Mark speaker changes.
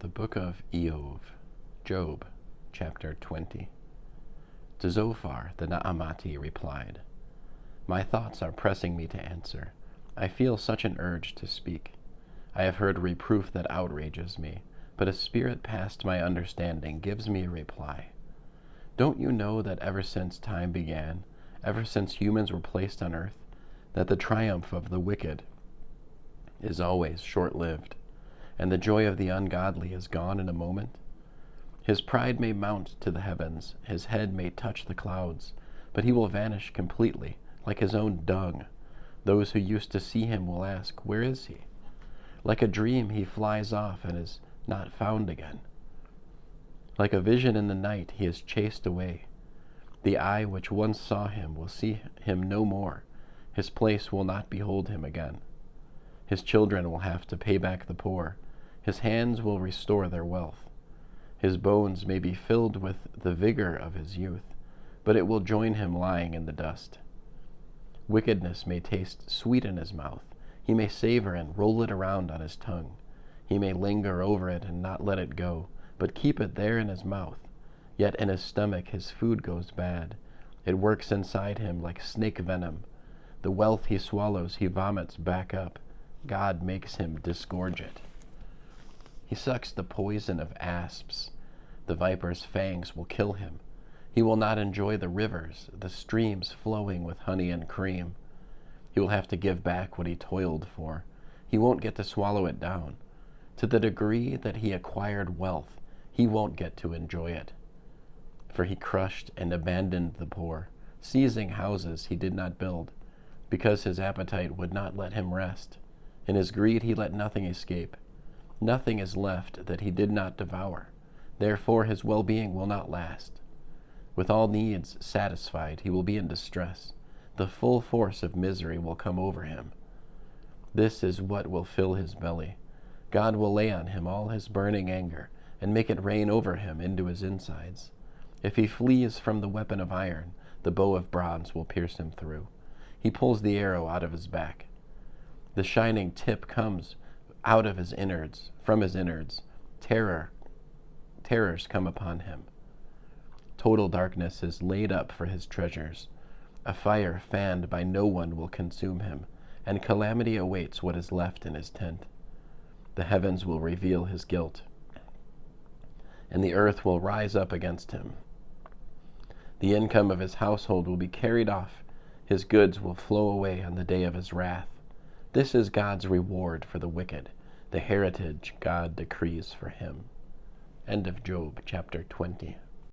Speaker 1: The book of Iyov, Job, chapter 20. Tzofar the Na amati replied, "My thoughts are pressing me to answer. I feel such an urge to speak. I have heard reproof that outrages me, but a spirit past my understanding gives me a reply. Don't you know that ever since time began, ever since humans were placed on earth, that the triumph of the wicked is always short-lived, and the joy of the ungodly is gone in a moment? His pride may mount to the heavens, his head may touch the clouds, but he will vanish completely, like his own dung. Those who used to see him will ask, 'Where is he?' Like a dream he flies off and is not found again. Like a vision in the night he is chased away. The eye which once saw him will see him no more. His place will not behold him again. His children will have to pay back the poor. His hands will restore their wealth. His bones may be filled with the vigor of his youth, but it will join him lying in the dust. Wickedness may taste sweet in his mouth. He may savor and roll it around on his tongue. He may linger over it and not let it go, but keep it there in his mouth. Yet in his stomach his food goes bad. It works inside him like snake venom. The wealth he swallows he vomits back up. God makes him disgorge it. He sucks the poison of asps. The viper's fangs will kill him. He will not enjoy the rivers, the streams flowing with honey and cream. He will have to give back what he toiled for. He won't get to swallow it down. To the degree that he acquired wealth, he won't get to enjoy it. For he crushed and abandoned the poor, seizing houses he did not build, because his appetite would not let him rest. In his greed he let nothing escape. Nothing is left that he did not devour. Therefore his well-being will not last. With all needs satisfied, he will be in distress. The full force of misery will come over him. This is what will fill his belly. God will lay on him all his burning anger, and make it rain over him into his insides. If he flees from the weapon of iron, the bow of bronze will pierce him through. He pulls the arrow out of his back. The shining tip comes out of his innards, from his innards. Terrors come upon him. Total darkness is laid up for his treasures. A fire fanned by no one will consume him, and calamity awaits what is left in his tent. The heavens will reveal his guilt, and the earth will rise up against him. The income of his household will be carried off. His goods will flow away on the day of his wrath. This is God's reward for the wicked, the heritage God decrees for him." End of Job, chapter 20.